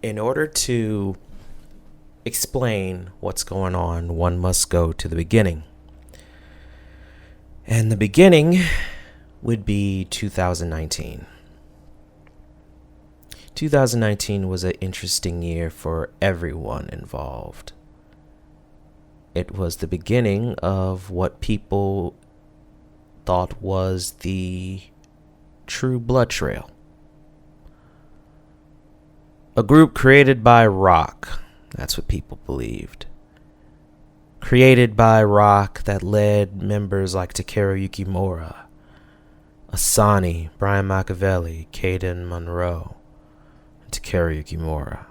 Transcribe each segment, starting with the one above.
In order to explain what's going on, one must go to the beginning. And the beginning would be 2019. 2019 was an interesting year for everyone involved. It was the beginning of what people thought was the true blood trail. A group created by Rock. That's what people believed. Created by Rock that led members like Takeru Yukimura, Asani, Brian Machiavelli, Caden Monroe, and Takeru Yukimura.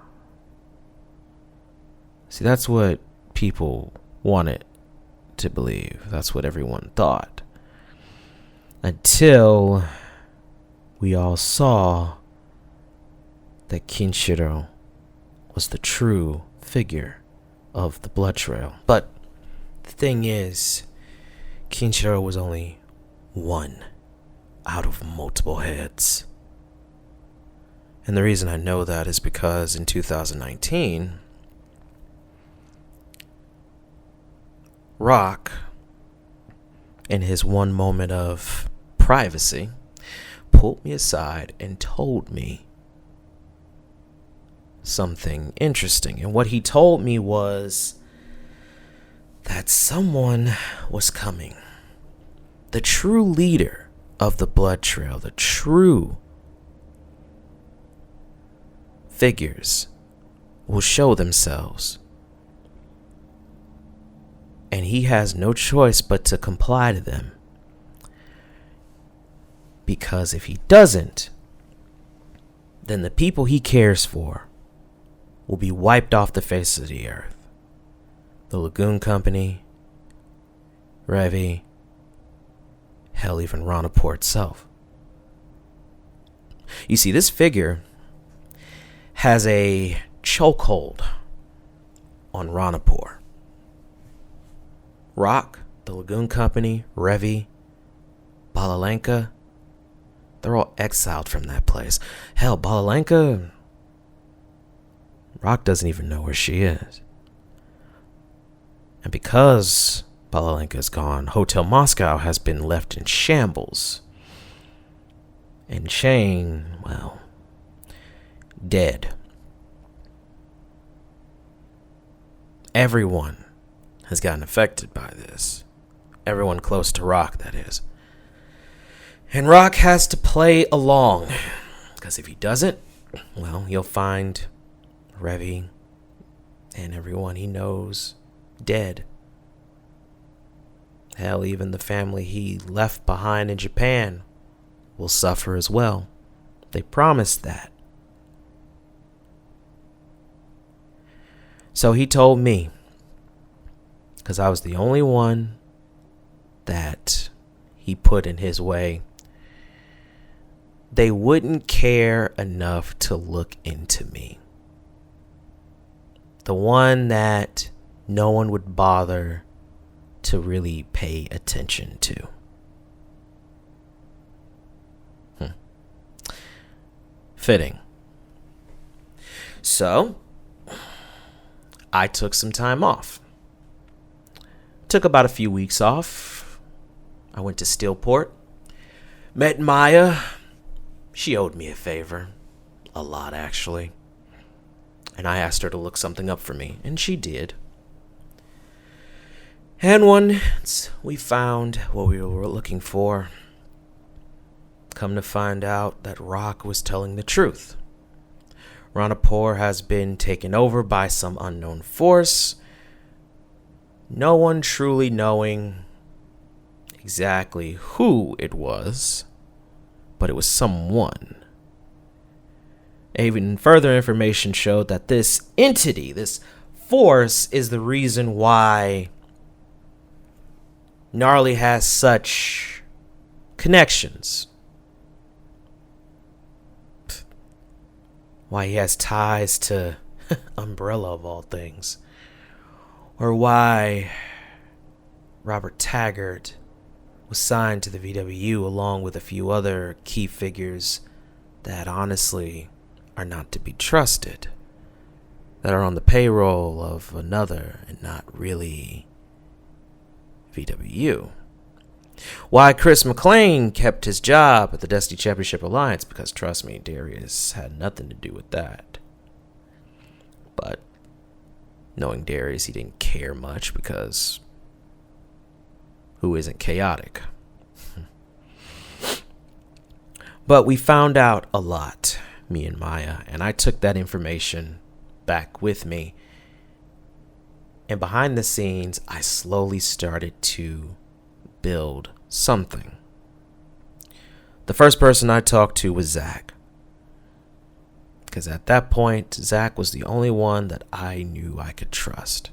See, that's what people wanted to believe. That's what everyone thought. Until we all saw that Kinshiro was the true figure of the blood trail. But the thing is, Kinshiro was only one out of multiple heads. And the reason I know that is because in 2019, Rock, in his one moment of privacy, pulled me aside and told me something interesting. And what he told me was that someone was coming. The true leader of the blood trail, the true figures will show themselves. And he has no choice but to comply to them. Because if he doesn't, then the people he cares for will be wiped off the face of the earth. The Lagoon Company, Revi, hell, even Ranapur itself. You see, this figure has a chokehold on Ranapur. Rock, the Lagoon Company, Revi, Balalenka, they're all exiled from that place. Hell, Balalenka, Rock doesn't even know where she is. And because Balalenka is gone, Hotel Moscow has been left in shambles. And Shane, well, dead. Everyone has gotten affected by this. Everyone close to Rock, that is. And Rock has to play along. Because if he doesn't, well, you'll find Revi and everyone he knows dead. Hell, even the family he left behind in Japan will suffer as well. They promised that. So he told me, because I was the only one that he put in his way, they wouldn't care enough to look into me. The one that no one would bother to really pay attention to. Fitting. So, I took some time off. Took about a few weeks off. I went to Steelport. Met Maya. She owed me a favor. A lot, actually. And I asked her to look something up for me, and she did. And once we found what we were looking for, come to find out that Rock was telling the truth. Ranapur has been taken over by some unknown force, no one truly knowing exactly who it was, but it was someone. Even further information showed that this entity, this force, is the reason why Gnarly has such connections. Why he has ties to Umbrella of all things. Or why Robert Taggart was signed to the VW along with a few other key figures that honestly are not to be trusted. that are on the payroll of another and not really VWU. Why Chris McClain kept his job at the Destiny Championship Alliance, because trust me, Darius had nothing to do with that. But knowing Darius, he didn't care much, because who isn't chaotic? But we found out a lot, me and Maya, and I took that information back with me. And behind the scenes, I slowly started to build something. The first person I talked to was Zach, because at that point, Zach was the only one that I knew I could trust.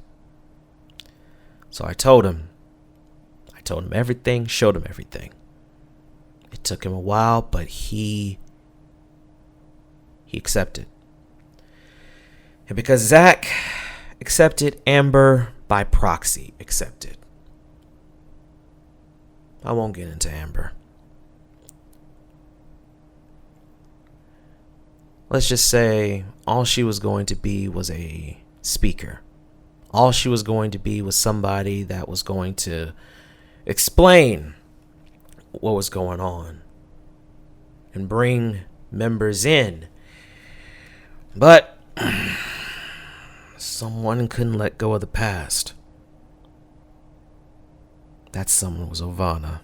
So I told him everything, showed him everything. It took him a while, but he accepted. And because Zach accepted, Amber by proxy accepted. I won't get into Amber. Let's just say all she was going to be was a speaker. All she was going to be was somebody that was going to explain what was going on and bring members in. But someone couldn't let go of the past. That someone was Ovana.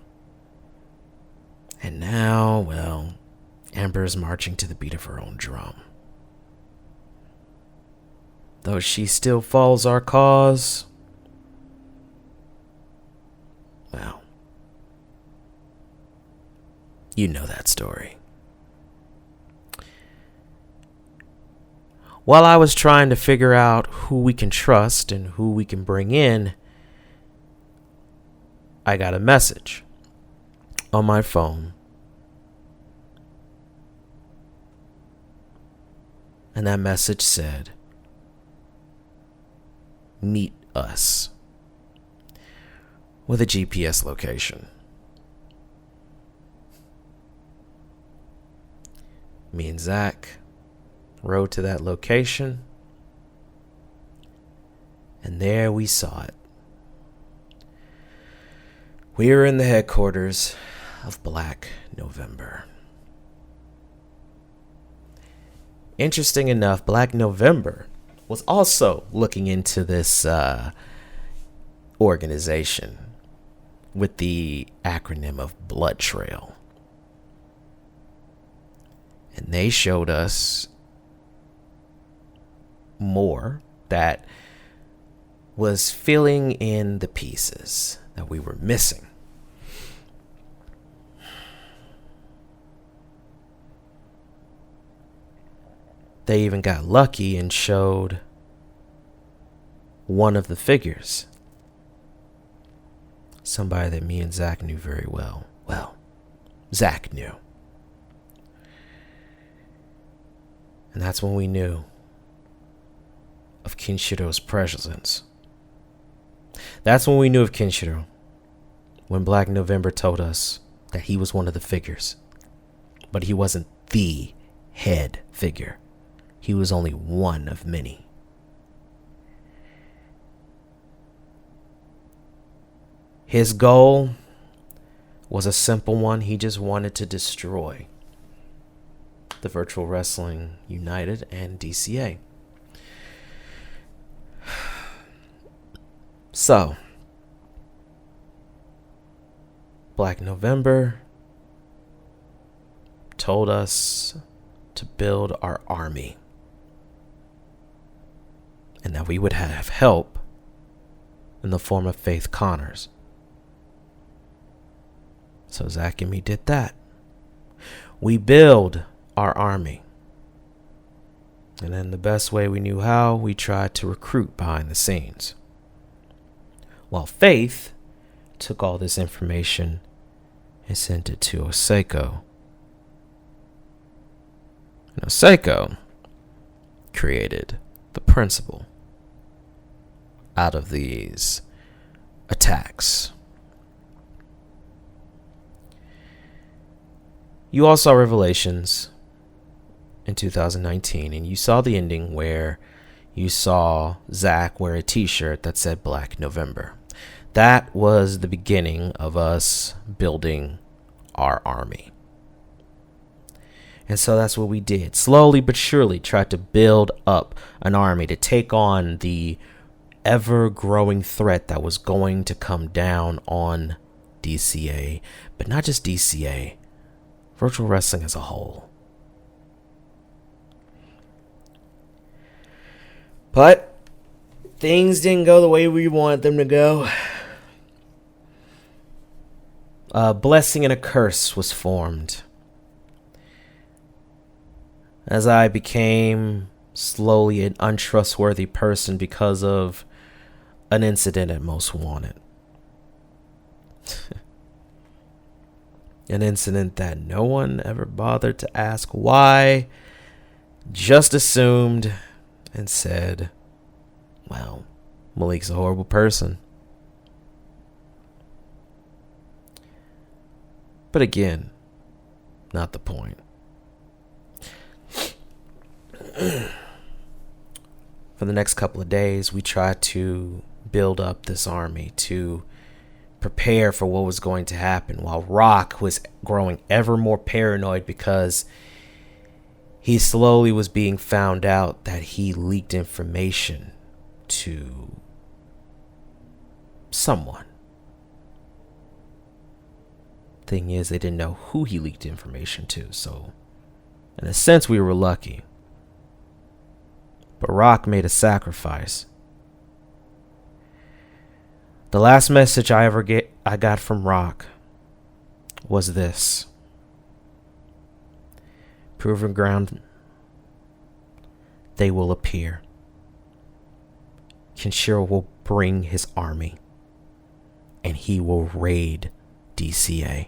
And now, well, Amber is marching to the beat of her own drum. Though she still follows our cause, well, you know that story. While I was trying to figure out who we can trust and who we can bring in, I got a message on my phone. And that message said, "Meet us," with a GPS location. Me and Zach rode to that location, and there we saw it. We were in the headquarters of Black November. Interesting enough, Black November was also looking into this organization with the acronym of Blood Trail. And they showed us more that was filling in the pieces that we were missing. They even got lucky and showed one of the figures. Somebody that me and Zach knew very well. Well, Zach knew. And that's when we knew of Kinshiro's presence. That's when we knew of Kinshiro. When Black November told us that he was one of the figures. But he wasn't the head figure. He was only one of many. His goal was a simple one. He just wanted to destroy the Virtual Wrestling United and DCA. So, Black November told us to build our army, and that we would have help in the form of Faith Connors. So Zach and me did that. We build our army. And in the best way we knew how, we tried to recruit behind the scenes. While Faith took all this information and sent it to Oseko. And Oseko created the principle out of these attacks. You all saw Revelations in 2019, and you saw the ending where you saw Zach wear a t-shirt that said Black November. That was the beginning of us building our army. And so that's what we did. Slowly but surely tried to build up an army to take on the ever-growing threat that was going to come down on DCA. But not just DCA, virtual wrestling as a whole. But things didn't go the way we wanted them to go. A blessing and a curse was formed as I became slowly an untrustworthy person because of an incident at Most Wanted. An incident that no one ever bothered to ask why, just assumed and said, well, Malik's a horrible person. But again, not the point. For the next couple of days, we tried to build up this army to prepare for what was going to happen, while Rock was growing ever more paranoid because he slowly was being found out that he leaked information to someone. Thing is, they didn't know who he leaked information to, so in a sense we were lucky. But Rock made a sacrifice. The last message I got from Rock was this: Proven ground, they will appear. Kenshiro will bring his army, and he will raid DCA.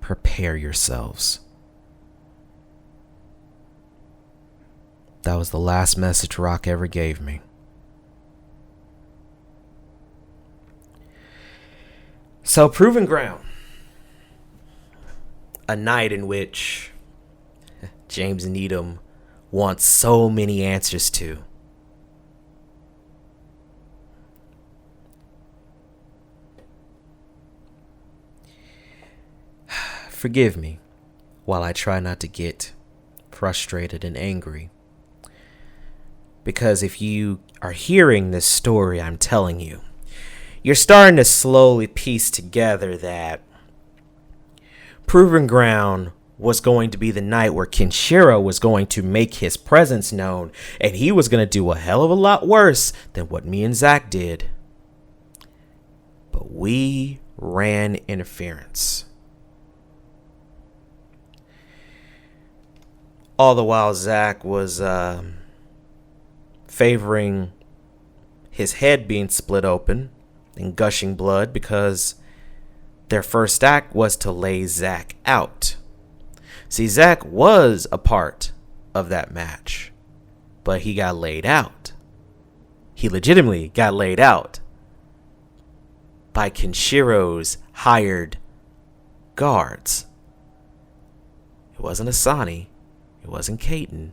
Prepare yourselves. That was the last message Rock ever gave me. So, Proven Ground. A night in which James Needham wants so many answers to. Forgive me while I try not to get frustrated and angry. Because if you are hearing this story I'm telling you, you're starting to slowly piece together that Proven Ground was going to be the night where Kenshiro was going to make his presence known, and he was going to do a hell of a lot worse than what me and Zach did. But we ran interference. All the while Zach was favoring his head being split open and gushing blood because their first act was to lay Zach out. See, Zach was a part of that match, but he got laid out. He legitimately got laid out by Kenshiro's hired guards. It wasn't Asani. It wasn't Kaiten.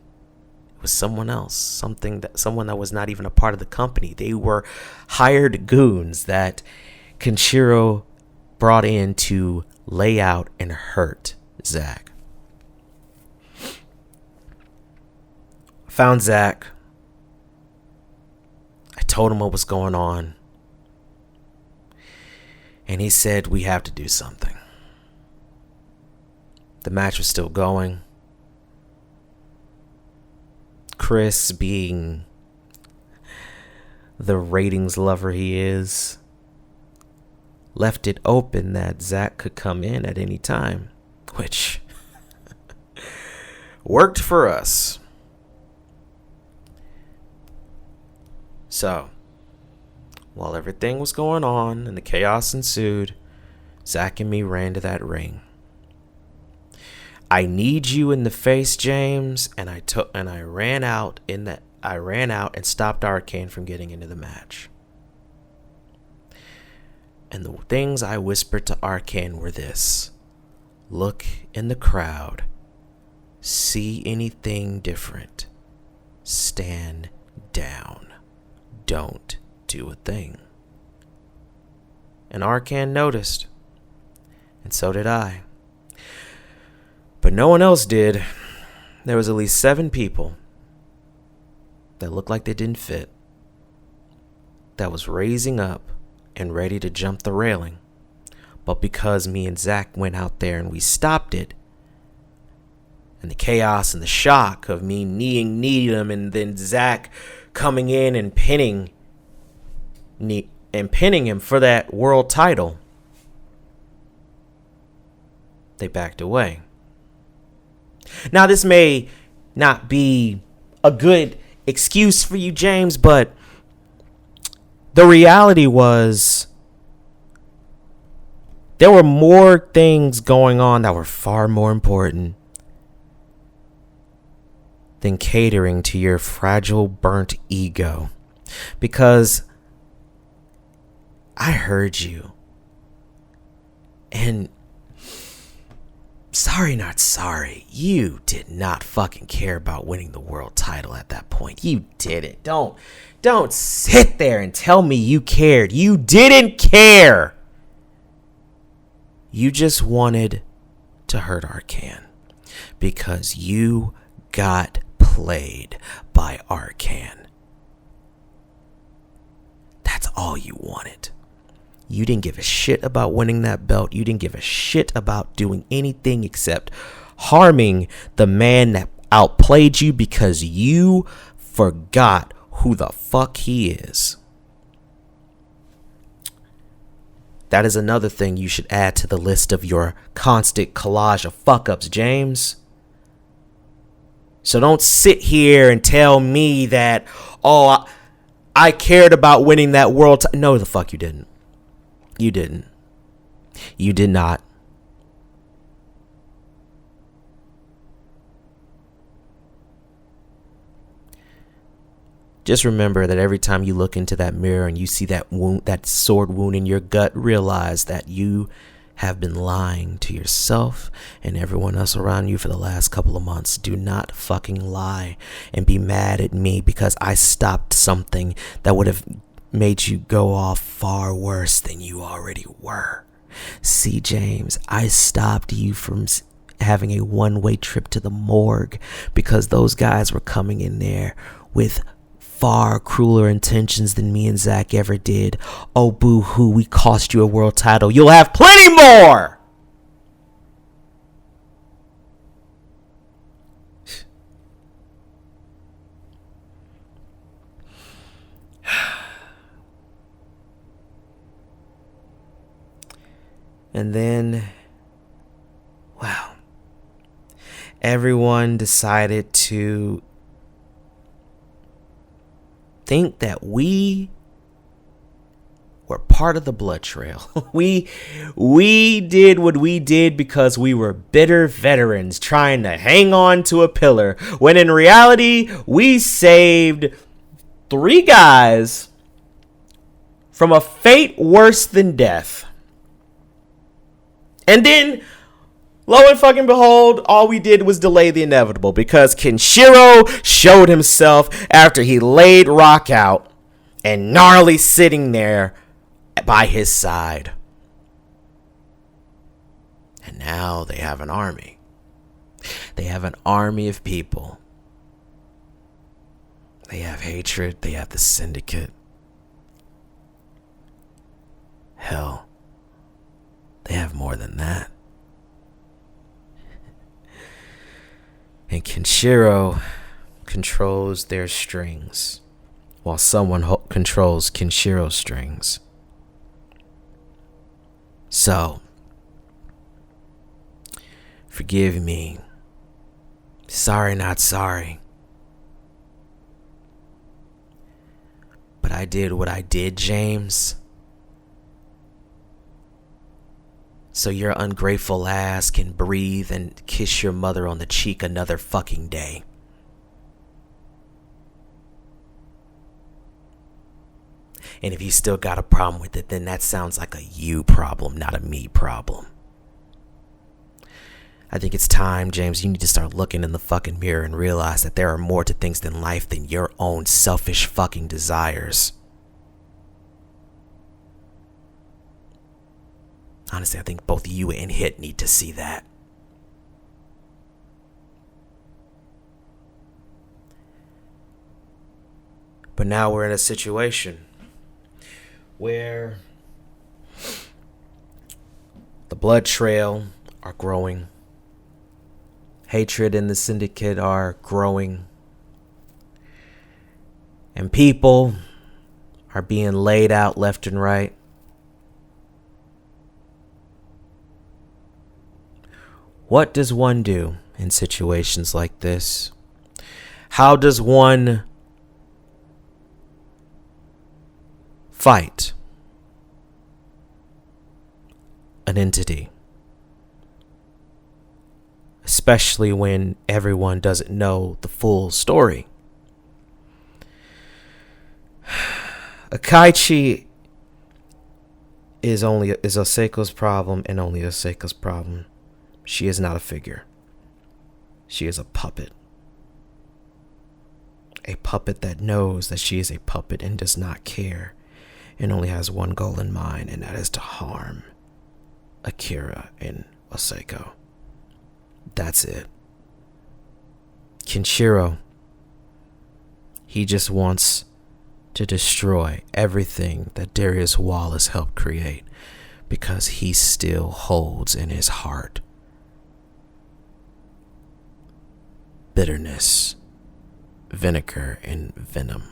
It was someone else. Someone that was not even a part of the company. They were hired goons that Kenshiro brought in to lay out and hurt Zach. I found Zach. I told him what was going on. And he said, we have to do something. The match was still going. Chris, being the ratings lover he is, left it open that Zach could come in at any time, which worked for us. So, while everything was going on and the chaos ensued, Zach and me ran to that ring. I need you in the face, James, and I ran out and stopped Arcane from getting into the match. And the things I whispered to Arcane were this: look in the crowd, see anything different, stand down. Don't do a thing. And Arkan noticed, and so did I. But no one else did. There was at least 7 people that looked like they didn't fit, that was raising up and ready to jump the railing. But because me and Zach went out there and we stopped it, and the chaos and the shock of me kneeing Needham and then Zach coming in and pinning him for that world title, they backed away. Now, this may not be a good excuse for you, James, but the reality was there were more things going on that were far more important than catering to your fragile, burnt ego. Because I heard you. And sorry, not sorry. You did not fucking care about winning the world title at that point. You didn't. Don't sit there and tell me you cared. You didn't care. You just wanted to hurt Arkan because you got played by Arkan. That's all you wanted. You didn't give a shit about winning that belt. You didn't give a shit about doing anything except harming the man that outplayed you because you forgot who the fuck he is. That is another thing you should add to the list of your constant collage of fuck-ups, James. So don't sit here and tell me that, oh, I cared about winning that world No, the fuck you didn't. You didn't. You did not. Just remember that every time you look into that mirror and you see that wound, that sword wound in your gut, realize that you have been lying to yourself and everyone else around you for the last couple of months. Do not fucking lie and be mad at me because I stopped something that would have made you go off far worse than you already were. See, James, I stopped you from having a one-way trip to the morgue because those guys were coming in there with far crueler intentions than me and Zach ever did. Oh, boo-hoo, we cost you a world title. You'll have plenty more! And then, wow, everyone decided to think that we were part of the blood trail. We did what we did because we were bitter veterans trying to hang on to a pillar, when in reality, we saved 3 guys from a fate worse than death. And then, lo and fucking behold, all we did was delay the inevitable because Kenshiro showed himself after he laid Rock out and Gnarly sitting there by his side. And now they have an army. They have an army of people. They have hatred. They have the Syndicate. Hell, they have more than that. And Kenshiro controls their strings while someone controls Kenshiro's strings. So, forgive me. Sorry, not sorry. But I did what I did, James. So your ungrateful ass can breathe and kiss your mother on the cheek another fucking day. And if you still got a problem with it, then that sounds like a you problem, not a me problem. I think it's time, James, you need to start looking in the fucking mirror and realize that there are more to things than life than your own selfish fucking desires. Honestly, I think both you and Hit need to see that. But now we're in a situation where the blood trail are growing. Hatred in the syndicate are growing. And people are being laid out left and right. What does one do in situations like this? How does one fight an entity? Especially when everyone doesn't know the full story. Akaichi is Oseko's problem and only Oseko's problem. She is not a figure. She is a puppet. A puppet that knows that she is a puppet and does not care and only has one goal in mind, and that is to harm Akira and Oseko. That's it. Kenshiro, he just wants to destroy everything that Darius Wallace helped create because he still holds in his heart bitterness, vinegar, and venom.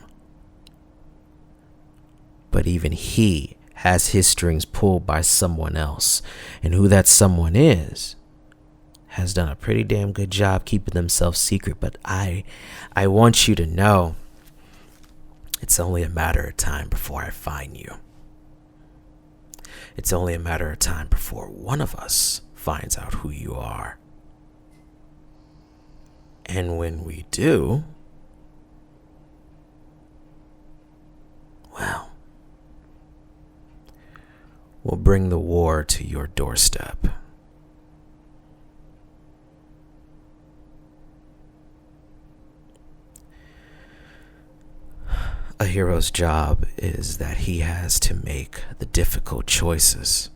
But even he has his strings pulled by someone else, and who that someone is has done a pretty damn good job keeping themselves secret. But I want you to know it's only a matter of time before I find you. It's only a matter of time before one of us finds out who you are. And when we do, well, we'll bring the war to your doorstep. A hero's job is that he has to make the difficult choices.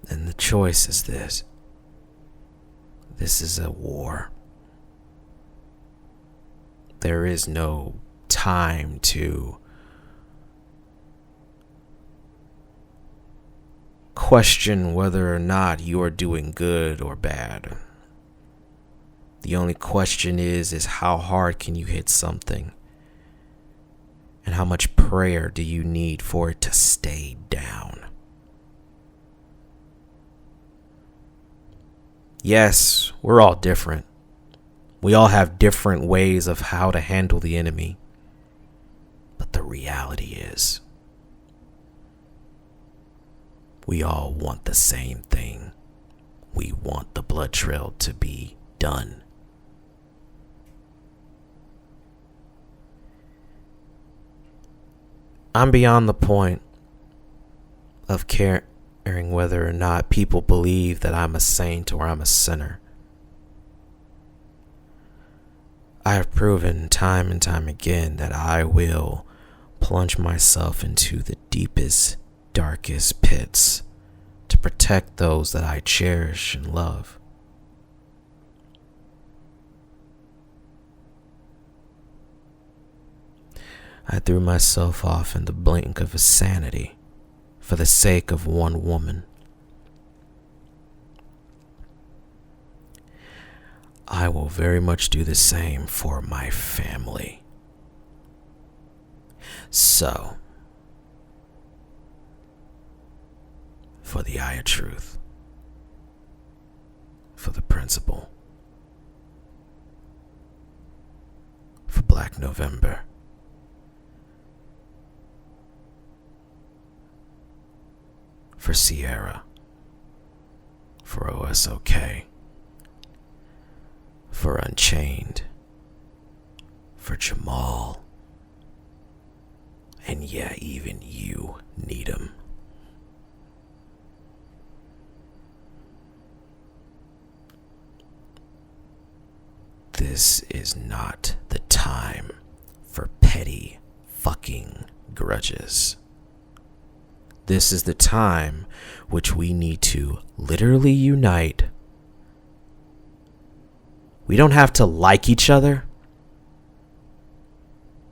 And the choice is this. This is a war. There is no time to question whether or not you are doing good or bad. The only question is how hard can you hit something? And how much prayer do you need for it to stay down? Yes, we're all different. We all have different ways of how to handle the enemy. But the reality is, we all want the same thing. We want the blood trail to be done. I'm beyond the point of caring whether or not people believe that I'm a saint or I'm a sinner. I have proven time and time again that I will plunge myself into the deepest, darkest pits to protect those that I cherish and love. I threw myself off in the blink of insanity for the sake of one woman. I will very much do the same for my family. So, for the eye of truth, for the principle, for Black November, for Sierra, for OSOK, for Unchained, for Jamal, and yeah, even you, Needham. This is not the time for petty fucking grudges. This is the time which we need to literally unite. We don't have to like each other,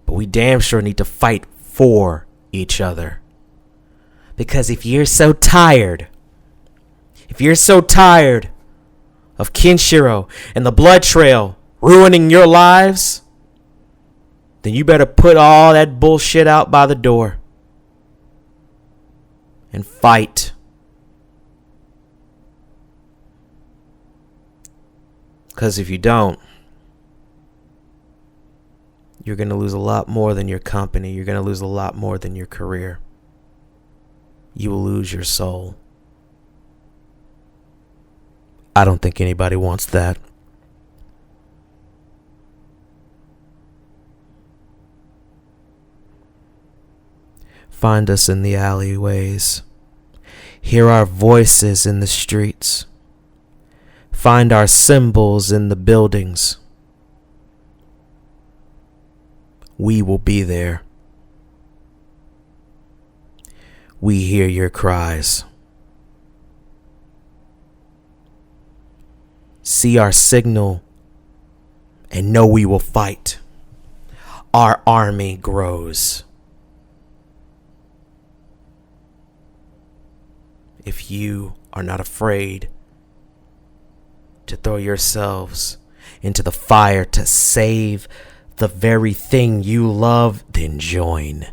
but we damn sure need to fight for each other. Because if you're so tired of Kenshiro and the Blood Trail ruining your lives, then you better put all that bullshit out by the door and fight. Because if you don't, you're going to lose a lot more than your company. You're going to lose a lot more than your career. You will lose your soul. I don't think anybody wants that. Find us in the alleyways. Hear our voices in the streets. Find our symbols in the buildings. We will be there. We hear your cries. See our signal and know we will fight. Our army grows. If you are not afraid to throw yourselves into the fire to save the very thing you love, then join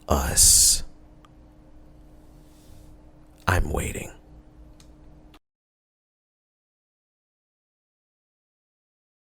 us. I'm waiting.